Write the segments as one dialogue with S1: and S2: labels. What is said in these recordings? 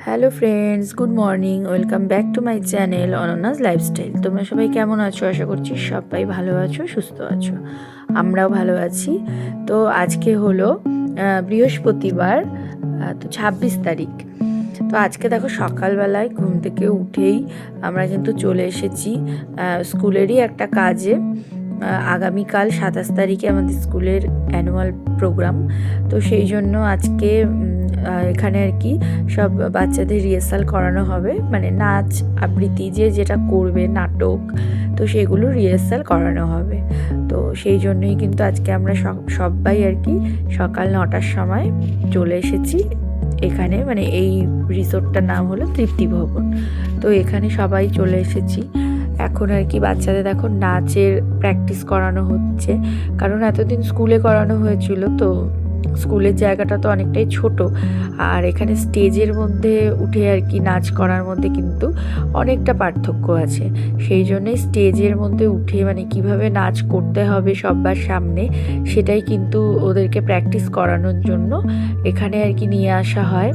S1: Hello friends, good morning. Welcome back to my channel অনন্যাস lifestyle. তোমরা সবাই কেমন আছো? আশা করছি সবাই ভালো আছো, সুস্থ আছো। আমরাও ভালো আছি। তো আজকে হলো বৃহস্পতিবার, তো 26 তারিখ। তো আজকে দেখো সকালবেলায় ঘুম থেকে উঠেই আমরা কিন্তু চলে এসেছি স্কুলেরই একটা কাজে। আগামীকাল 27 তারিখে আমাদের স্কুলের অ্যানুয়াল প্রোগ্রাম। তো সেই জন্য আজকে এখানে আর কি সব বাচ্চাদের রিহার্সাল করানো হবে, মানে নাচ আবৃত্তি যেটা করবে, নাটক, তো সেগুলো রিহার্সাল করানো হবে। তো সেই জন্যই কিন্তু আজকে আমরা সবাই আর কি সকাল 9টার সময় চলে এসেছি এখানে। মানে এই রিসোর্টটার নাম হলো তৃপ্তি ভবন। তো এখানে সবাই চলে এসেছি। এখন আর কি বাচ্চাদের এখন নাচের প্র্যাকটিস করানো হচ্ছে, কারণ এতদিন স্কুলে করানো হয়েছিল। তো স্কুলের জায়গাটা তো অনেকটাই ছোট, আর এখানে স্টেজের মধ্যে উঠে আর কি নাচ করার মধ্যে কিন্তু অনেকটা পার্থক্য আছে। সেই জন্যই স্টেজের মধ্যে উঠে মানে কিভাবে নাচ করতে হবে সবার সামনে, সেটাই কিন্তু ওদেরকে প্র্যাকটিস করানোর জন্য এখানে আর কি নিয়ে আসা হয়।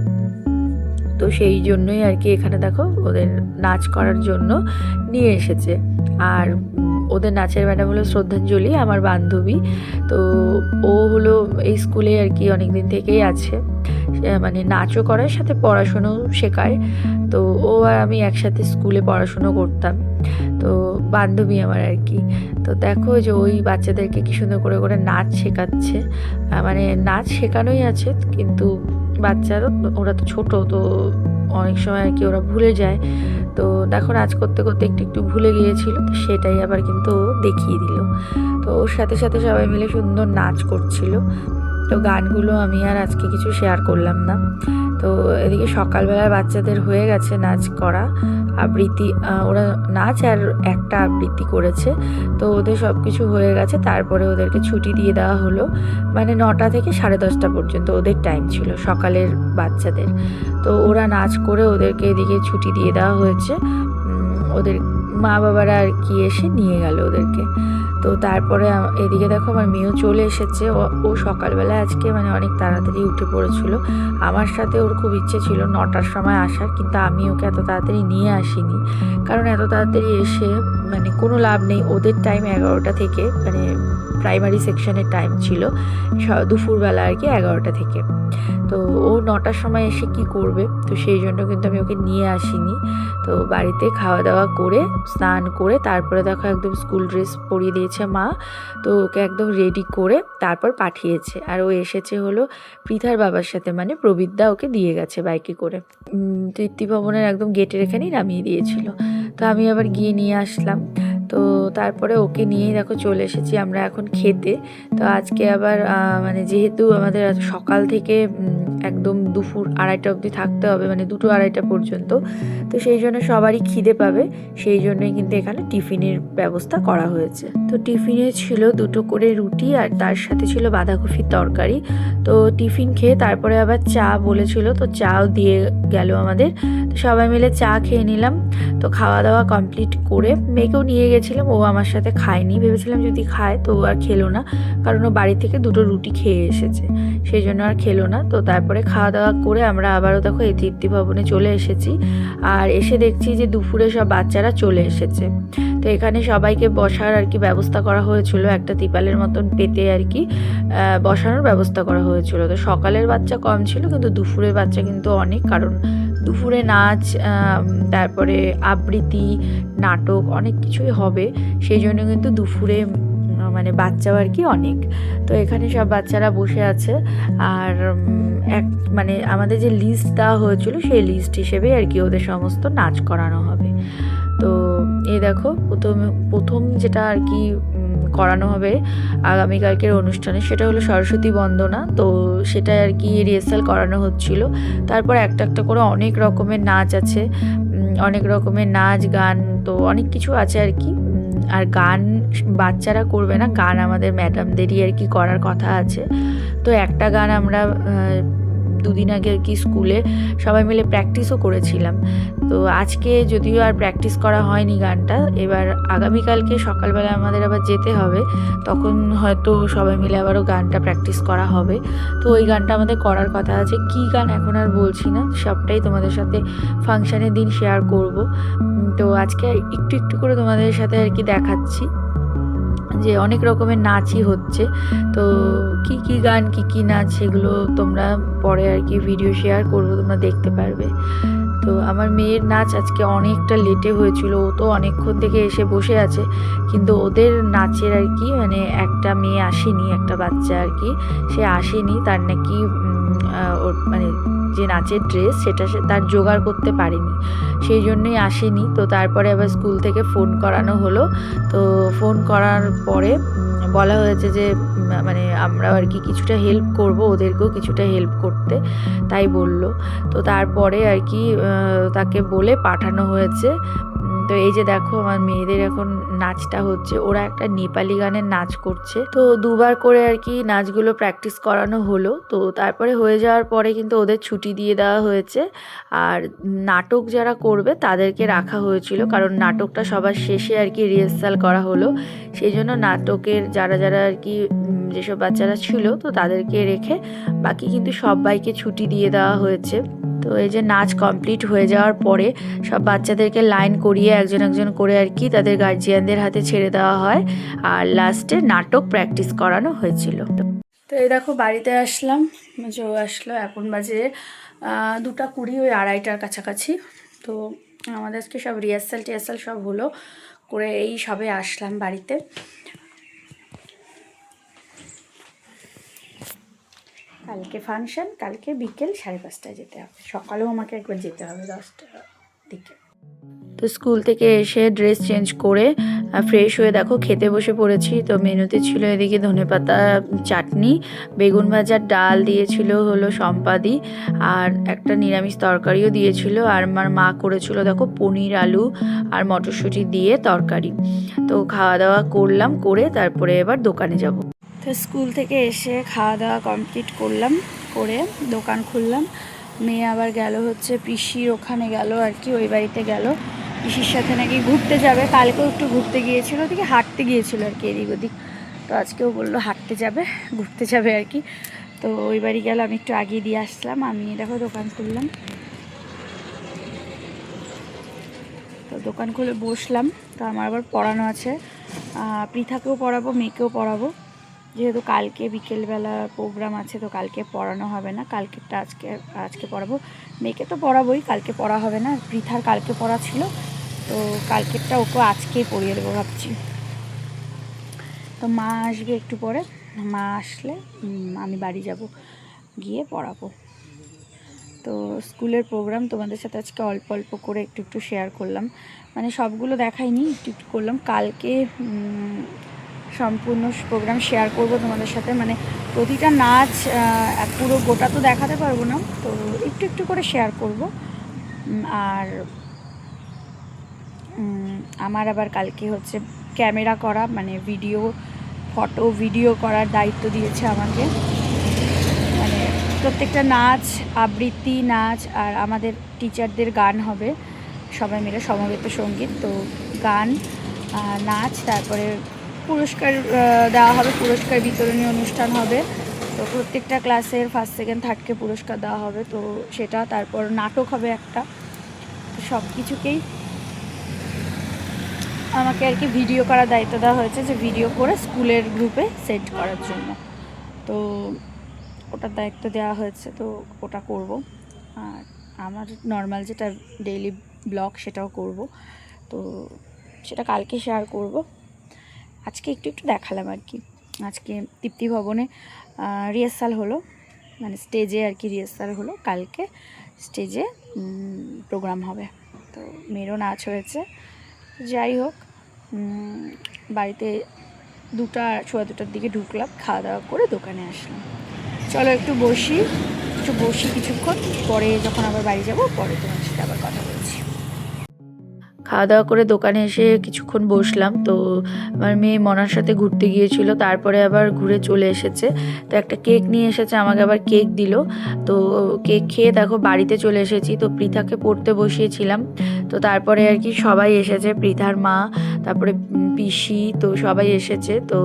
S1: তো সেই জন্যই আর কি এখানে দেখো ওদের নাচ করার জন্য নিয়ে এসেছে। আর ওদের নাচের ম্যাডাম হলো শ্রদ্ধাঞ্জলি, আমার বান্ধবী। তো ও হলো এই স্কুলে আর কি অনেক দিন থেকেই আছে, মানে নাচও করার সাথে পড়াশুনো শেখায়। তো ও আর আমি একসাথে স্কুলে পড়াশুনো করতাম, তো বান্ধবী আমার আর কি। তো দেখো যে ওই বাচ্চাদেরকে কি সুন্দর করে করে নাচ শেখাচ্ছে। মানে নাচ শেখানোই আছে, কিন্তু বাচ্চারা ওরা তো ছোট, তো অনেক সময় আর কি ওরা ভুলে যায়। তো দেখো নাচ করতে করতে একটু একটু ভুলে গিয়েছিল, তো সেটাই আবার কিন্তু ও দেখিয়ে দিল। তো ওর সাথে সাথে সবাই মিলে সুন্দর নাচ করছিল। তো গানগুলো আমি আর আজকে কিছু শেয়ার করলাম না। তো এদিকে সকালবেলায় বাচ্চাদের হয়ে গেছে নাচ করা, আবৃত্তি, ওরা নাচ আর একটা আবৃত্তি করেছে। তো ওদের সব কিছু হয়ে গেছে, তারপরে ওদেরকে ছুটি দিয়ে দেওয়া হলো। মানে 9টা থেকে 10:30 পর্যন্ত ওদের টাইম ছিল সকালের বাচ্চাদের। তো ওরা নাচ করে ওদেরকে এদিকে ছুটি দিয়ে দেওয়া হয়েছে। ওদের মা বাবারা আর কি এসে নিয়ে গেল ওদেরকে। তো তারপরে এদিকে দেখো আমার মেয়েও চলে এসেছে। ও সকালবেলা আজকে মানে অনেক তাড়াতাড়ি উঠে পড়েছিল। আমার সাথে ওর খুব ইচ্ছে ছিল 9টার সময় আসার, কিন্তু আমি ওকে এত তাড়াতাড়ি নিয়ে আসিনি, কারণ এত তাড়াতাড়ি এসে মানে কোনো লাভ নেই। ওদের টাইম 11টা থেকে, মানে প্রাইমারি সেকশনের টাইম ছিল দুপুরবেলা আর কি 11টা থেকে। তো ও 9টার সময় এসে কি করবে, তো সেই জন্য কিন্তু আমি ওকে নিয়ে আসিনি। তো বাড়িতে খাওয়া দাওয়া করে স্নান করে তারপরে দেখো একদম স্কুল ড্রেস পরিয়ে দিয়েছে মা। তো ওকে একদম রেডি করে তারপর পাঠিয়েছে। আর ও এসেছে হলো পৃথার বাবার সাথে, মানে প্রবীরদা ওকে দিয়ে গেছে বাইকে করে। তৃপ্তি ভবনের একদম গেটের এখানেই নামিয়ে দিয়েছিল। তো আমি আবার গিয়ে নিয়ে আসলাম। তো তারপরে ওকে নিয়েই দেখো চলে এসেছি আমরা এখন খেতে। তো আজকে আবার মানে যেহেতু আমাদের সকাল থেকে একদম দুপুর 2:30 অবধি থাকতে হবে, মানে 2-2:30 পর্যন্ত। তো সেই জন্য সবারই খিদে পাবে, সেই জন্যই কিন্তু এখানে টিফিনের ব্যবস্থা করা হয়েছে। তো টিফিনে ছিল 2টো করে রুটি, আর তার সাথে ছিল বাঁধাকপির তরকারি। তো টিফিন খেয়ে তারপরে আবার চা বলেছিল, তো চাও দিয়ে গেল আমাদের। তো সবাই মিলে চা খেয়ে নিলাম। তো খাওয়া দাওয়া কমপ্লিট করে মেয়েকেও নিয়ে গেছিলাম, ও আমার সাথে খায়নি। ভেবেছিলাম যদি খায়, তো আর খেলো না, কারণ ও বাড়ি থেকে 2টো রুটি খেয়ে এসেছে, সেই জন্য আর খেলো না। তো তারপরে খাওয়া দাওয়া করে আমরা আবারও দেখো এই তৃপ্তি ভবনে চলে এসেছি। আর এসে দেখছি যে দুপুরে সব বাচ্চারা চলে এসেছে। তো এখানে সবাইকে বসার আর কি ব্যবস্থা করা হয়েছিল, একটা তিপালের মতন পেতে আর কি বসানোর ব্যবস্থা করা হয়েছিল। তো সকালের বাচ্চা কম ছিল, কিন্তু দুপুরের বাচ্চা কিন্তু অনেক, কারণ দুপুরে নাচ, তারপরে আবৃত্তি, নাটক অনেক কিছুই হবে। সেই জন্য কিন্তু দুপুরে মানে বাচ্চাও আর কি অনেক। তো এখানে সব বাচ্চারা বসে আছে। আর এক মানে আমাদের যে লিস্ট দেওয়া হয়েছিল, সেই লিস্ট হিসেবে আর কি ওদের সমস্ত নাচ করানো হবে। তো এই দেখো প্রথম যেটা আর কি করানো হবে আগামীকালকের অনুষ্ঠানে, সেটা হলো সরস্বতী বন্দনা। তো সেটা আর কি রিহার্সাল করানো হচ্ছিল। তারপর একটা একটা করে অনেক রকমের নাচ আছে, অনেক রকমের নাচ গান, তো অনেক কিছু আছে আর কি। আর গান বাচ্চারা করবে না, গান আমাদের ম্যাডামদেরই আর কি করার কথা আছে। তো একটা গান আমরা দুদিন আগে আর কি স্কুলে সবাই মিলে প্র্যাকটিসও করেছিলাম। তো আজকে যদিও আর প্র্যাকটিস করা হয়নি গানটা, এবার আগামীকালকে সকালবেলা আমাদের আবার যেতে হবে, তখন হয়তো সবাই মিলে আবারও গানটা প্র্যাকটিস করা হবে। তো ওই গানটা আমাদের করার কথা আছে, কী গান এখন আর বলছি না, সবটাই তোমাদের সাথে ফাংশানের দিন শেয়ার করব। তো আজকে একটু একটু করে তোমাদের সাথে আর কি দেখাচ্ছি যে অনেক রকমের নাচই হচ্ছে। তো কি কি গান কি কি নাচ সেগুলো তোমরা পরে আর কি ভিডিও শেয়ার করবো, তোমরা দেখতে পারবে। তো আমার মেয়ের নাচ আজকে অনেকটা লেটে হয়েছিল, ও তো অনেকক্ষণ থেকে এসে বসে আছে, কিন্তু ওদের নাচের আর কি মানে একটা মেয়ে আসেনি, একটা বাচ্চা আর কি সে আসেনি, তার নাকি ওর মানে যে নাচের ড্রেস সেটা সে তার জোগাড় করতে পারেনি, সেই জন্যই আসেনি। তো তারপরে আবার স্কুল থেকে ফোন করানো হলো। তো ফোন করার পরে বলা হয়েছে যে মানে আমরা আর কি কিছুটা হেল্প করব, ওদেরকেও কিছুটা হেল্প করতে, তাই বলল। তো তারপরে আর কি তাকে বলে পাঠানো হয়েছে। তো এই যে দেখো আমার মেয়েদের এখন নাচটা হচ্ছে, ওরা একটা নেপালি গানের নাচ করছে। তো দুবার করে আর কি নাচগুলো প্র্যাকটিস করানো হলো। তো তারপরে হয়ে যাওয়ার পরে কিন্তু ওদের ছুটি দিয়ে দেওয়া হয়েছে। আর নাটক যারা করবে তাদেরকে রাখা হয়েছিল, কারণ নাটকটা সবার শেষে আর কি রিহার্সাল করা হলো, সেই জন্য নাটকের যারা যারা আর কি যেসব বাচ্চারা ছিল তো তাদেরকে রেখে বাকি কিন্তু সবাইকে ছুটি দিয়ে দেওয়া হয়েছে। তো এই যে নাচ কমপ্লিট হয়ে যাওয়ার পরে সব বাচ্চাদেরকে লাইন করিয়ে একজন একজন করে আর কি তাদের গার্জিয়ানদের হাতে ছেড়ে দেওয়া হয়, আর লাস্টে নাটক প্র্যাকটিস করানো হয়েছিল। তো এই দেখো বাড়িতে আসলাম, জো আসলো, এখন বাজে 2:20, ওই 2:30টার কাছাকাছি। তো আমাদের আজকে সব রিহার্সাল সব হলো করে এই সবে আসলাম বাড়িতে। কালকে ফাংশন, কালকে বিকেল 5:30টায় যেতে হবে, সকালেও আমাকে একবার যেতে হবে 10টার দিকে। তো স্কুল থেকে এসে ড্রেস চেঞ্জ করে ফ্রেশ হয়ে দেখো খেতে বসে পড়েছি। তো মেনুতে ছিল এদিকে ধনেপাতা চাটনি, বেগুন ভাজার ডাল দিয়েছিল হলো সম্পাদি, আর একটা নিরামিষ তরকারিও দিয়েছিল, আর আমার মা করেছিল দেখো পনির আলু আর মটরশুঁটি দিয়ে তরকারি। তো খাওয়া দাওয়া করলাম, করে তারপরে এবার দোকানে যাব। তো স্কুল থেকে এসে খাওয়া দাওয়া কমপ্লিট করলাম, করে দোকান খুললাম। মেয়ে আবার গেল হচ্ছে পিসির ওখানে গেল আর কি, ওই বাড়িতে গেল, পিসির সাথে নাকি ঘুরতে যাবে। কালকেও একটু ঘুরতে গিয়েছিল, ওদিকে হাঁটতে গিয়েছিল আর কি এদিক ওদিক। তো আজকেও বললো হাঁটতে যাবে, ঘুরতে যাবে আর কি। তো ওই বাড়ি গেল, আমি একটু আগিয়ে দিয়ে আসলাম। আমি দেখো দোকান খুললাম, তো দোকান খুলে বসলাম। তো আমার আবার পড়ানো আছে, পৃথাকেও পড়াবো, মেয়েকেও পড়াবো, যেহেতু কালকে বিকেলবেলা প্রোগ্রাম আছে, তো কালকে পড়ানো হবে না, কালকেরটা আজকে পড়াবো। মেয়েকে তো পড়াবোই, কালকে পড়া হবে না। পৃথার কালকে পড়া ছিল, তো কালকেরটা ওকে আজকেই পড়িয়ে দেবো ভাবছি। তো মা আসবে একটু পরে, মা আসলে আমি বাড়ি যাব, গিয়ে পড়াবো। তো স্কুলের প্রোগ্রাম তোমাদের সাথে আজকে অল্প অল্প করে একটু একটু শেয়ার করলাম, মানে সবগুলো দেখাইনি, একটু একটু করলাম। কালকে সম্পূর্ণ প্রোগ্রাম শেয়ার করব তোমাদের সাথে, মানে প্রতিটা নাচ পুরো গোটা তো দেখাতে পারবো না, তো একটু একটু করে শেয়ার করব। আর আমার আবার কালকে হচ্ছে ক্যামেরা করা, মানে ফটো ভিডিও করার দায়িত্ব দিয়েছে আমাকে। মানে প্রত্যেকটা নাচ, আবৃত্তি নাচ, আর আমাদের টিচারদের গান হবে সবাই মিলে, সমবেত সঙ্গীত। তো গান, নাচ, তারপরে পুরস্কার দেওয়া হবে, পুরস্কার বিতরণী অনুষ্ঠান হবে। তো প্রত্যেকটা ক্লাসের ফার্স্ট সেকেন্ড থার্ডকে পুরস্কার দেওয়া হবে, তো সেটা। তারপর নাটক হবে একটা। তো সব কিছুকেই আমাকে আর কি ভিডিও করার দায়িত্ব দেওয়া হয়েছে, যে ভিডিও করে স্কুলের গ্রুপে সেট করার জন্য। তো ওটার দায়িত্ব দেওয়া হয়েছে, তো ওটা করব। আর আমার নর্মাল যেটা ডেইলি ব্লগ সেটাও করব, তো সেটা কালকে শেয়ার করব। আজকে একটু একটু দেখালাম আর কি। আজকে তৃপ্তি ভবনে রিহার্সাল হলো, মানে স্টেজে আর কি রিহার্সাল হলো, কালকে স্টেজে প্রোগ্রাম হবে। তো মেয়েরও নাচ হয়েছে। যাই হোক, বাড়িতে 2:15 দিকে ঢুকলাম, খাওয়া দাওয়া করে দোকানে আসলাম। চলো একটু বসি কিছুক্ষণ, পরে যখন আবার বাড়ি যাব পরে তোমার সাথে আবার কথা বলছি। খাওয়া দাওয়া করে দোকানে এসে কিছুক্ষণ বসলাম। তো আমার মেয়ে মনার সাথে ঘুরতে গিয়েছিল, তারপরে আবার ঘুরে চলে এসেছে। তো একটা কেক নিয়ে এসেছে, আমাকে আবার কেক দিল। তো কেক খেয়ে দেখো বাড়িতে চলে এসেছি। তো পৃথাকে পড়তে বসিয়েছিলাম। তো তারপরে আর কি সবাই এসেছে, পৃথার মা, তারপরে পিসি, তো সবাই এসেছে। তো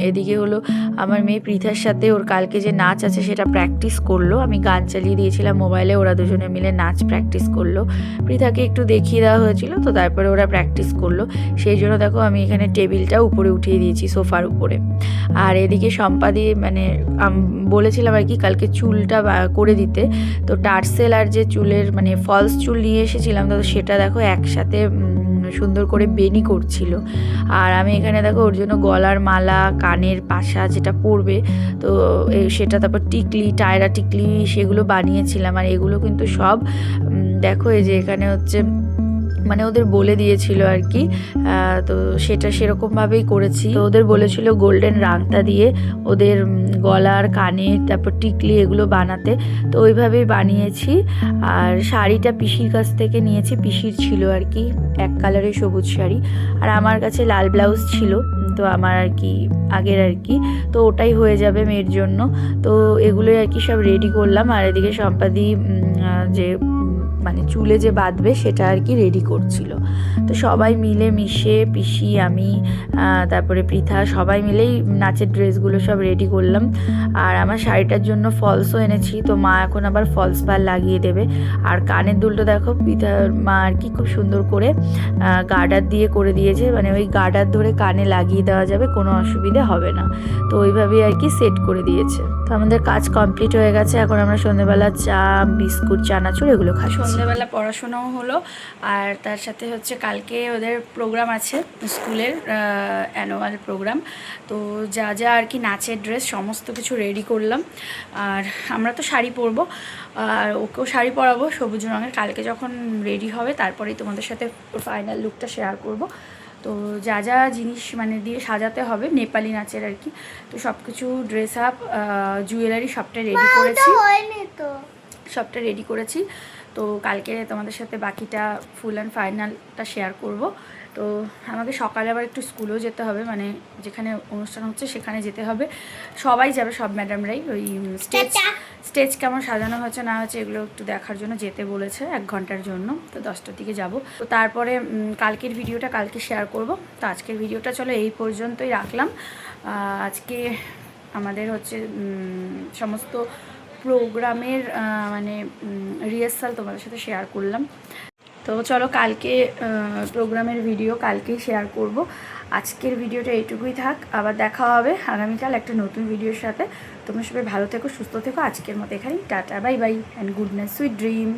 S1: এদিকে হলো আমার মেয়ে পৃথার সাথে ওর কালকে যে নাচ আছে সেটা প্র্যাকটিস করলো। আমি গান চালিয়ে দিয়েছিলাম মোবাইলে, ওরা দুজনে মিলে নাচ প্র্যাকটিস করলো। পৃথাকে একটু দেখিয়ে দেওয়া হয়েছিল, তো তারপরে ওরা প্র্যাকটিস করলো। সেই জন্য দেখো আমি এখানে টেবিলটা উপরে উঠিয়ে দিয়েছি, সোফার উপরে। আর এদিকে সম্পাদি মানে বলেছিলাম আর কি কালকে চুলটা করে দিতে। তো টার্সেল আর যে চুলের মানে ফলস চুল নিয়ে এসেছিলাম, তো সেটা দেখো একসাথে সুন্দর করে বেনি করছিল। আর আমি এখানে দেখো ওর জন্য গলার মালা, কানের পাশা যেটা পরবে, তো সেটা, তারপর টিকলি, টায়রা টিকলি, সেগুলো বানিয়েছিলাম। আর এগুলো কিন্তু সব দেখো এই যে এখানে হচ্ছে মানে ওদের বলে দিয়েছিল আর কি। তো সেটা সেরকমভাবেই করেছি। তো ওদের বলেছিল গোল্ডেন রাংতা দিয়ে ওদের গলার, কানে, তারপর টিকলি এগুলো বানাতে। তো ওইভাবেই বানিয়েছি। আর শাড়িটা পিসির কাছ থেকে নিয়েছি, পিসির ছিল আর কি এক কালারের সবুজ শাড়ি। আর আমার কাছে লাল ব্লাউজ ছিল, তো আমার আর কি আগের আর কি, তো ওটাই হয়ে যাবে মেয়ের জন্য। তো এগুলোই আর কি সব রেডি করলাম। আর এদিকে সম্পাদি যে মানে চুলে যে বাঁধবে সেটা আর কি রেডি করছিল। তো সবাই মিলে মিশে, পিসি, আমি, তারপরে পৃথা, সবাই মিলেই নাচের ড্রেসগুলো সব রেডি করলাম। আর আমার শাড়িটার জন্য ফলসও এনেছি, তো মা এখন আবার ফলস বার লাগিয়ে দেবে। আর কানের দুলটা দেখো পৃথার মা আর কি খুব সুন্দর করে গার্ডার দিয়ে করে দিয়েছে, মানে ওই গার্ডার ধরে কানে লাগিয়ে দেওয়া যাবে, কোনো অসুবিধে হবে না। তো ওইভাবেই আর কি সেট করে দিয়েছে। তো আমাদের কাজ কমপ্লিট হয়ে গেছে। এখন আমরা সন্ধ্যেবেলা চা, বিস্কুট, চানাচুর এগুলো খাই। সন্ধ্যেবেলা পড়াশোনাও হলো, আর তার সাথে হচ্ছে কালকে ওদের প্রোগ্রাম আছে স্কুলের, অ্যানুয়াল প্রোগ্রাম। তো যা যা আর কি নাচের ড্রেস সমস্ত কিছু রেডি করলাম। আর আমরা তো শাড়ি পরবো, আর ওকেও শাড়ি পরাবো সবুজ রঙের। কালকে যখন রেডি হবে তারপরেই তোমাদের সাথে ফাইনাল লুকটা শেয়ার করব। তো যা যা জিনিস মানে দিয়ে সাজাতে হবে নেপালি নাচের আর কি, তো সব কিছু ড্রেস আপ, জুয়েলারি সবটা রেডি করেছি, সবটা রেডি করেছি। তো কালকে তোমাদের সাথে বাকিটা ফুল অ্যান্ড ফাইনালটা শেয়ার করব। তো আমাকে সকালে আবার একটু স্কুলেও যেতে হবে, মানে যেখানে অনুষ্ঠান হচ্ছে সেখানে যেতে হবে। সবাই যাবে, সব ম্যাডামরাই। ওই স্টেজ কেমন সাজানো হয়েছে না হয়েছে এগুলো একটু দেখার জন্য যেতে বলেছে 1 ঘন্টার জন্য। তো 10টার দিকে যাব। তো তারপরে কালকের ভিডিওটা কালকে শেয়ার করব। তো আজকের ভিডিওটা চলো এই পর্যন্তই রাখলাম। আজকে আমাদের হচ্ছে সমস্ত প্রোগ্রামের মানে রিহার্সাল তোমাদের সাথে শেয়ার করলাম। তো চলো কালকে প্রোগ্রামের ভিডিও কালকেই শেয়ার করব। আজকের ভিডিওটা এইটুকুই থাক, আবার দেখা হবে আগামীকাল একটা নতুন ভিডিওর সাথে। তোমরা সবাই ভালো থেকো, সুস্থ থেকো। আজকের মতো এখানেই tata, bye bye and good night, sweet dream.